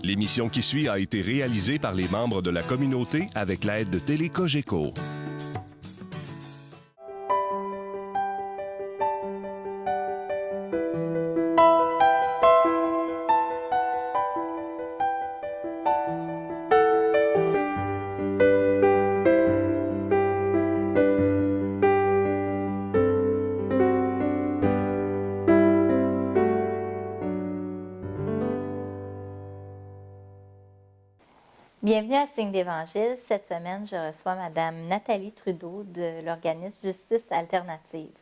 L'émission qui suit a été réalisée par les membres de la communauté avec l'aide de Télé Cogeco. Bienvenue à Signe d'Évangile. Cette semaine, je reçois Mme Nathalie Trudeau de l'organisme Justice Alternative.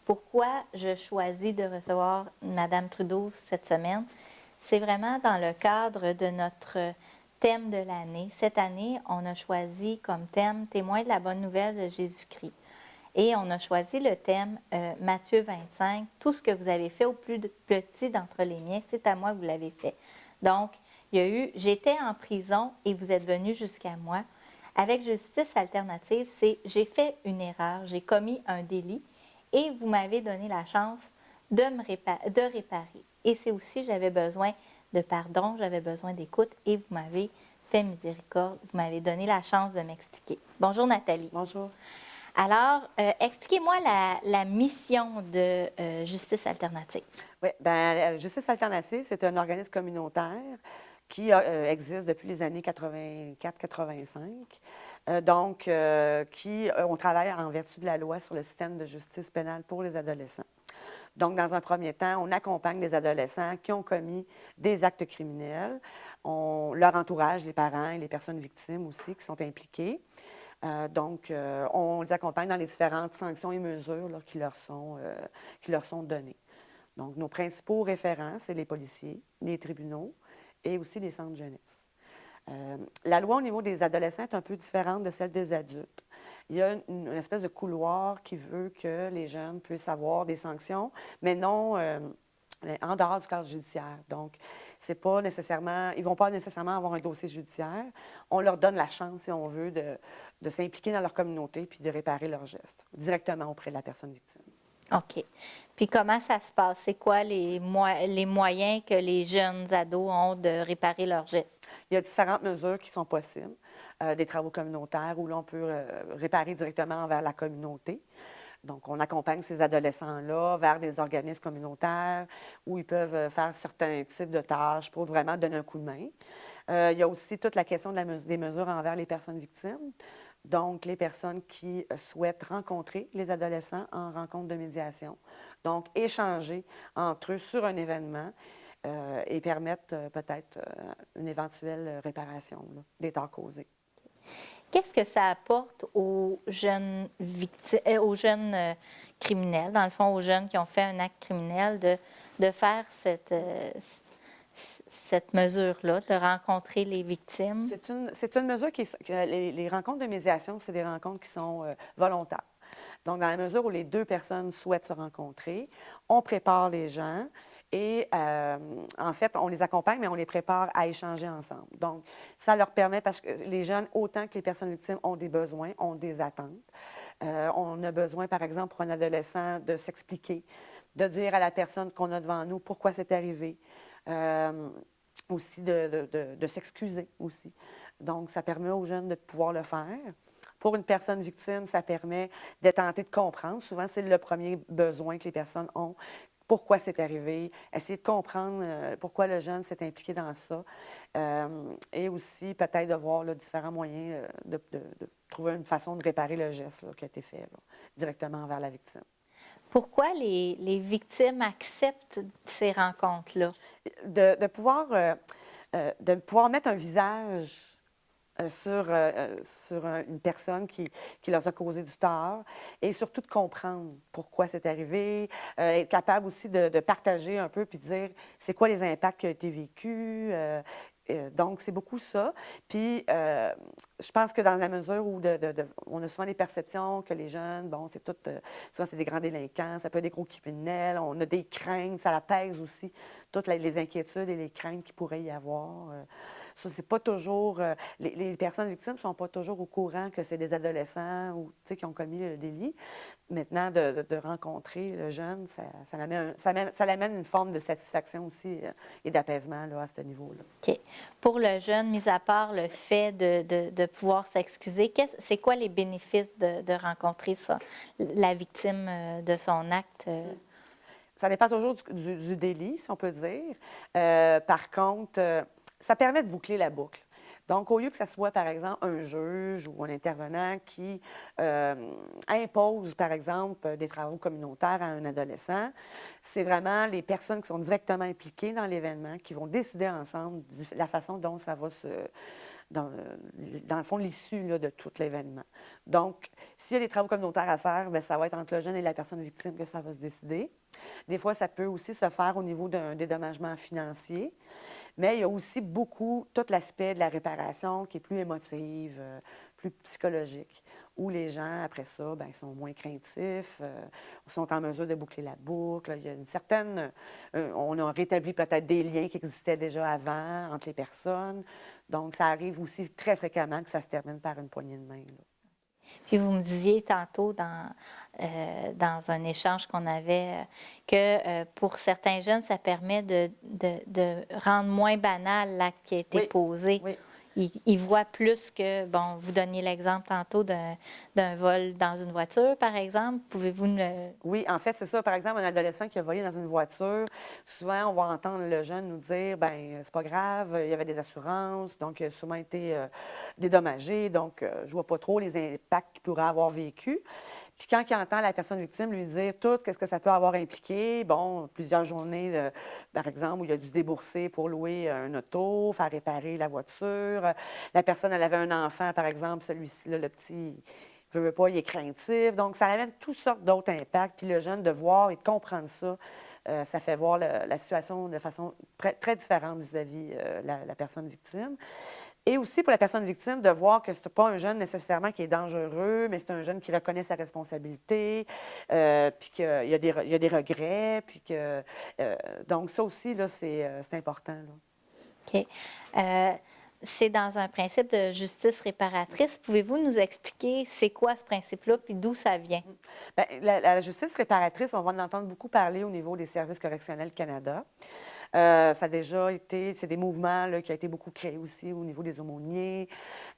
Pourquoi je choisis de recevoir Mme Trudeau cette semaine? C'est vraiment dans le cadre de notre thème de l'année. Cette année, on a choisi comme thème Témoin de la bonne nouvelle de Jésus-Christ. Et on a choisi le thème Matthieu 25. Tout ce que vous avez fait au plus petit d'entre les miens, c'est à moi que vous l'avez fait. Donc, il y a eu, j'étais en prison et vous êtes venu jusqu'à moi. Avec Justice Alternative, c'est j'ai fait une erreur, j'ai commis un délit et vous m'avez donné la chance de réparer. Et c'est aussi, j'avais besoin de pardon, j'avais besoin d'écoute et vous m'avez fait miséricorde, vous m'avez donné la chance de m'expliquer. Bonjour Nathalie. Bonjour. Alors, expliquez-moi la mission de Justice Alternative. Oui, bien, Justice Alternative, c'est un organisme communautaire qui existe depuis les années 84-85. On travaille en vertu de la loi sur le système de justice pénale pour les adolescents. Donc, dans un premier temps, on accompagne les adolescents qui ont commis des actes criminels, leur entourage, les parents et les personnes victimes aussi qui sont impliquées. On les accompagne dans les différentes sanctions et mesures là, qui leur sont données. Donc, nos principaux référents, c'est les policiers, les tribunaux et aussi les centres jeunesse. La loi au niveau des adolescents est un peu différente de celle des adultes. Il y a une espèce de couloir qui veut que les jeunes puissent avoir des sanctions, mais non en dehors du cadre judiciaire. Donc, c'est pas nécessairement, ils ne vont pas nécessairement avoir un dossier judiciaire. On leur donne la chance, si on veut, de s'impliquer dans leur communauté puis de réparer leurs gestes directement auprès de la personne victime. OK. Puis comment ça se passe? C'est quoi les moyens que les jeunes ados ont de réparer leurs gestes? Il y a différentes mesures qui sont possibles. Des travaux communautaires où l'on peut réparer directement envers la communauté. Donc, on accompagne ces adolescents-là vers des organismes communautaires où ils peuvent faire certains types de tâches pour vraiment donner un coup de main. Il y a aussi toute la question des mesures envers les personnes victimes. Donc, les personnes qui souhaitent rencontrer les adolescents en rencontre de médiation. Donc, échanger entre eux sur un événement et permettre peut-être une éventuelle réparation là, des torts causés. Qu'est-ce que ça apporte aux jeunes criminels, dans le fond, aux jeunes qui ont fait un acte criminel, de faire cette mesure-là, de rencontrer les victimes? C'est une mesure les rencontres de médiation, c'est des rencontres qui sont volontaires. Donc, dans la mesure où les deux personnes souhaitent se rencontrer, on prépare les gens et, en fait, on les accompagne, mais on les prépare à échanger ensemble. Donc, ça leur permet, parce que les jeunes, autant que les personnes victimes, ont des besoins, ont des attentes. On a besoin, par exemple, pour un adolescent, de s'expliquer, de dire à la personne qu'on a devant nous pourquoi c'est arrivé. Aussi de s'excuser aussi. Donc, ça permet aux jeunes de pouvoir le faire. Pour une personne victime, ça permet de tenter de comprendre. Souvent, c'est le premier besoin que les personnes ont. Pourquoi c'est arrivé, essayer de comprendre pourquoi le jeune s'est impliqué dans ça. Et aussi, peut-être de voir là, différents moyens de trouver une façon de réparer le geste là, qui a été fait là, directement envers la victime. Pourquoi les victimes acceptent ces rencontres-là? De pouvoir mettre un visage sur une personne qui leur a causé du tort et surtout de comprendre pourquoi c'est arrivé, être capable aussi de partager un peu puis de dire c'est quoi les impacts qui ont été vécus. Donc, c'est beaucoup ça. Puis, je pense que dans la mesure où on a souvent des perceptions que les jeunes, bon, c'est tout, souvent c'est des grands délinquants, ça peut être des gros criminels, on a des craintes, ça la pèse aussi, toutes les inquiétudes et les craintes qu'il pourrait y avoir. Ça, c'est pas toujours... les personnes victimes ne sont pas toujours au courant que c'est des adolescents ou, tu sais, qui ont commis le délit. Maintenant, de rencontrer le jeune, ça l'amène une forme de satisfaction aussi et d'apaisement là, à ce niveau-là. OK. Pour le jeune, mis à part le fait de pouvoir s'excuser, c'est quoi les bénéfices de rencontrer ça, la victime de son acte? Ça dépend toujours du délit, si on peut dire. Par contre, ça permet de boucler la boucle. Donc, au lieu que ce soit, par exemple, un juge ou un intervenant qui impose, par exemple, des travaux communautaires à un adolescent, c'est vraiment les personnes qui sont directement impliquées dans l'événement qui vont décider ensemble de la façon dont ça va dans le fond, l'issue là, de tout l'événement. Donc, s'il y a des travaux communautaires à faire, bien, ça va être entre le jeune et la personne victime que ça va se décider. Des fois, ça peut aussi se faire au niveau d'un dédommagement financier. Mais il y a aussi beaucoup, tout l'aspect de la réparation qui est plus émotive, plus psychologique, où les gens, après ça, bien, sont moins craintifs, sont en mesure de boucler la boucle. Il y a une certaine... on a rétabli peut-être des liens qui existaient déjà avant entre les personnes. Donc, ça arrive aussi très fréquemment que ça se termine par une poignée de main, là. Puis vous me disiez tantôt dans un échange qu'on avait que pour certains jeunes, ça permet de rendre moins banal l'acte qui a été Oui, posé. oui. Ils voient plus que, bon, vous donniez l'exemple tantôt d'un vol dans une voiture, par exemple. Pouvez-vous le... Oui, en fait, c'est ça. Par exemple, un adolescent qui a volé dans une voiture, souvent, on va entendre le jeune nous dire, ben c'est pas grave, il y avait des assurances, donc il a souvent été dédommagé, donc je vois pas trop les impacts qu'il pourrait avoir vécu. Puis quand il entend la personne victime lui dire tout, qu'est-ce que ça peut avoir impliqué, bon, plusieurs journées, par exemple, où il a dû débourser pour louer un auto, faire réparer la voiture. La personne, elle avait un enfant, par exemple, celui-ci, là, le petit, il veut pas, il est craintif. Donc, ça amène toutes sortes d'autres impacts. Puis le jeune, de voir et de comprendre ça, ça fait voir la situation de façon très différente vis-à-vis la personne victime. Et aussi pour la personne victime, de voir que ce n'est pas un jeune nécessairement qui est dangereux, mais c'est un jeune qui reconnaît sa responsabilité, puis qu'il y a des regrets, puis que... donc ça aussi, là, c'est important, là. OK. C'est dans un principe de justice réparatrice. Pouvez-vous nous expliquer c'est quoi ce principe-là, puis d'où ça vient? Bien, la justice réparatrice, on va en entendre beaucoup parler au niveau des services correctionnels Canada. Ça a déjà été, c'est des mouvements là, qui ont été beaucoup créés aussi au niveau des aumôniers.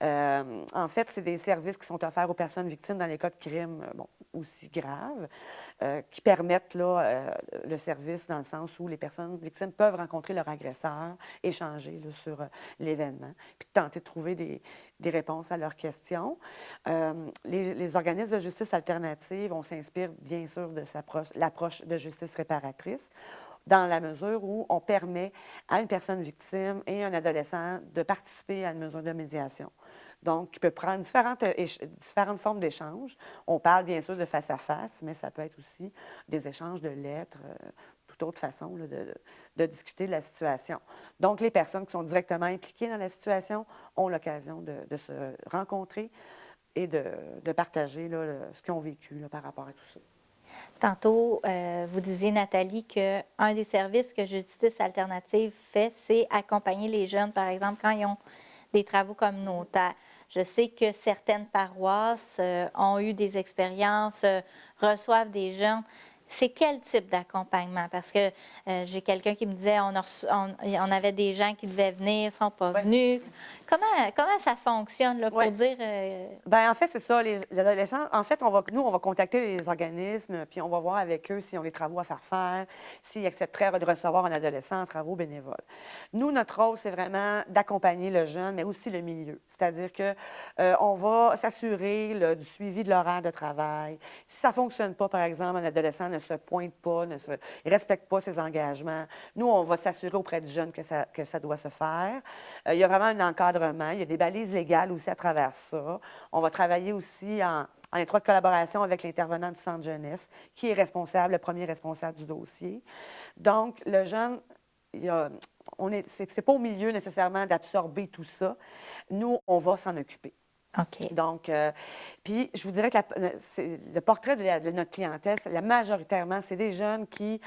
En fait, c'est des services qui sont offerts aux personnes victimes dans les cas de crimes bon, aussi graves, qui permettent là, le service dans le sens où les personnes victimes peuvent rencontrer leur agresseur, échanger là, sur l'événement, puis tenter de trouver des réponses à leurs questions. Les organismes de justice alternative, on s'inspire bien sûr de l'approche de justice réparatrice, dans la mesure où on permet à une personne victime et un adolescent de participer à une mesure de médiation. Donc, il peut prendre différentes formes d'échanges. On parle bien sûr de face-à-face, mais ça peut être aussi des échanges de lettres, toute autre façon là, de discuter de la situation. Donc, les personnes qui sont directement impliquées dans la situation ont l'occasion de se rencontrer et de partager là, ce qu'ils ont vécu là, par rapport à tout ça. Tantôt, vous disiez, Nathalie, qu'un des services que Justice Alternative fait, c'est accompagner les jeunes, par exemple, quand ils ont des travaux communautaires. Je sais que certaines paroisses ont eu des expériences, reçoivent des jeunes. C'est quel type d'accompagnement? Parce que j'ai quelqu'un qui me disait on avait des gens qui devaient venir, ne sont pas venus. Comment ça fonctionne là, pour dire... Bien, en fait, c'est ça. Les adolescents, en fait, nous, on va contacter les organismes, puis on va voir avec eux s'ils ont des travaux à faire, s'ils accepteraient de recevoir un adolescent en travaux bénévoles. Nous, notre rôle, c'est vraiment d'accompagner le jeune, mais aussi le milieu. C'est-à-dire qu'on va s'assurer du suivi de l'horaire de travail. Si ça ne fonctionne pas, par exemple, un adolescent ne se pointe pas, ne respecte pas ses engagements, nous, on va s'assurer auprès du jeune que ça doit se faire. Il y a vraiment un encadrement. Il y a des balises légales aussi à travers ça. On va travailler aussi en étroite collaboration avec l'intervenant du centre jeunesse, qui est le premier responsable du dossier. Donc, le jeune, c'est pas au milieu nécessairement d'absorber tout ça. Nous, on va s'en occuper. OK. Donc, puis je vous dirais que le portrait de notre clientèle, majoritairement, c'est des jeunes qui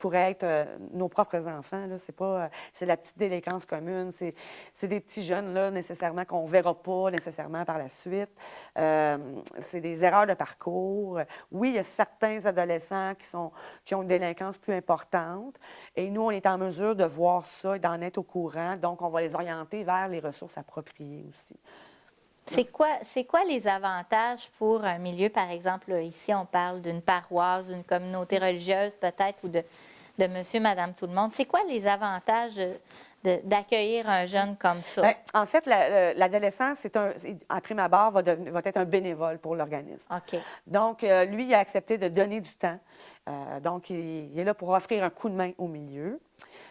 pourraient être nos propres enfants. Là. C'est pas, c'est la petite délinquance commune. C'est des petits jeunes, là, nécessairement, qu'on ne verra pas nécessairement par la suite. C'est des erreurs de parcours. Oui, il y a certains adolescents qui ont une délinquance plus importante. Et nous, on est en mesure de voir ça et d'en être au courant. Donc, on va les orienter vers les ressources appropriées aussi. C'est quoi les avantages pour un milieu, par exemple, là, ici, on parle d'une paroisse, d'une communauté religieuse peut-être, ou de monsieur, madame, tout le monde. C'est quoi les avantages d'accueillir un jeune comme ça? Bien, en fait, l'adolescent, à prime abord, va être un bénévole pour l'organisme. OK. Donc, lui, il a accepté de donner du temps. Donc, il est là pour offrir un coup de main au milieu.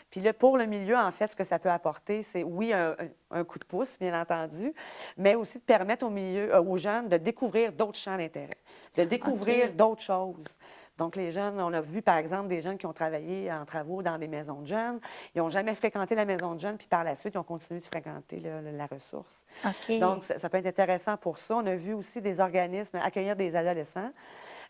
Puis là, pour le milieu, en fait, ce que ça peut apporter, c'est, oui, un coup de pouce, bien entendu, mais aussi de permettre aux jeunes de découvrir d'autres champs d'intérêt, de découvrir d'autres choses. Donc, les jeunes, on a vu, par exemple, des jeunes qui ont travaillé en travaux dans des maisons de jeunes. Ils n'ont jamais fréquenté la maison de jeunes, puis par la suite, ils ont continué de fréquenter la ressource. OK. Donc, ça peut être intéressant pour ça. On a vu aussi des organismes accueillir des adolescents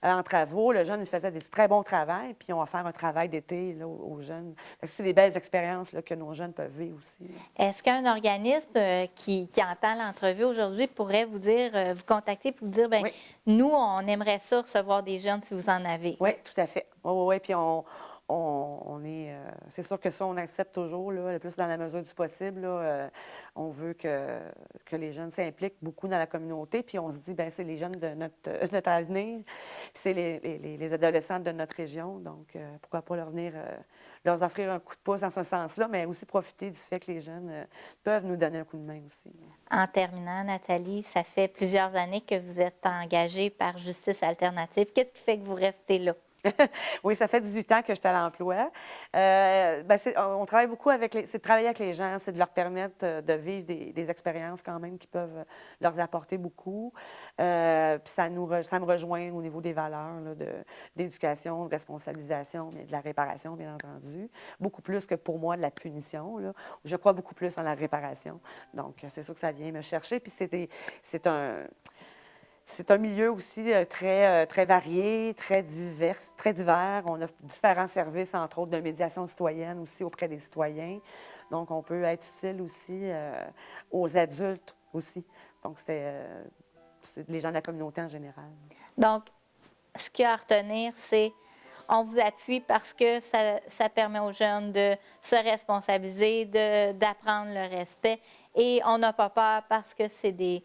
en travaux. Le jeune, il faisait des très bons travaux, puis on va faire un travail d'été là, aux jeunes. C'est des belles expériences là, que nos jeunes peuvent vivre aussi. Est-ce qu'un organisme qui entend l'entrevue aujourd'hui pourrait vous dire, vous contacter pour vous dire, bien, Oui. nous, on aimerait ça recevoir des jeunes si vous en avez? Oui, tout à fait. Oui. Puis on est. C'est sûr que ça, on accepte toujours, là, le plus dans la mesure du possible. Là, on veut que les jeunes s'impliquent beaucoup dans la communauté. Puis on se dit, bien, c'est les jeunes de notre avenir. Puis c'est les adolescents de notre région. Donc, pourquoi pas leur offrir un coup de pouce dans ce sens-là, mais aussi profiter du fait que les jeunes peuvent nous donner un coup de main aussi. En terminant, Nathalie, ça fait plusieurs années que vous êtes engagée par Justice Alternative. Qu'est-ce qui fait que vous restez là? Oui, ça fait 18 ans que je suis à l'emploi. On travaille beaucoup c'est de travailler avec les gens, c'est de leur permettre de vivre des expériences quand même qui peuvent leur apporter beaucoup. Puis ça me rejoint au niveau des valeurs là, d'éducation, de responsabilisation, mais de la réparation, bien entendu. Beaucoup plus que pour moi de la punition. Là. Je crois beaucoup plus en la réparation. Donc, c'est sûr que ça vient me chercher. Puis c'est un milieu aussi très varié, très divers. On offre différents services, entre autres de médiation citoyenne aussi auprès des citoyens. Donc, on peut être utile aussi aux adultes aussi. Donc, c'est les gens de la communauté en général. Donc, ce qu'il y a à retenir, c'est on vous appuie parce que ça permet aux jeunes de se responsabiliser, d'apprendre le respect. Et on n'a pas peur parce que c'est des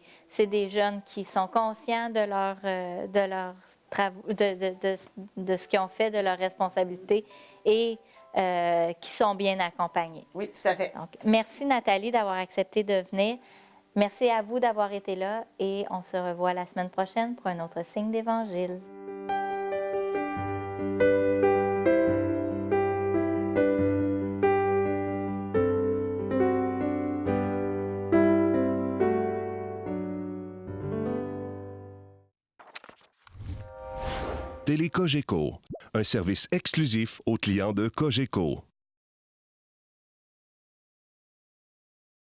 jeunes qui sont conscients de leur travaux, de ce qu'ils ont fait, de leurs responsabilités et qui sont bien accompagnés. Oui, tout à fait. Donc, merci Nathalie d'avoir accepté de venir. Merci à vous d'avoir été là et on se revoit la semaine prochaine pour un autre signe d'Évangile. Télé Cogeco, un service exclusif aux clients de Cogeco.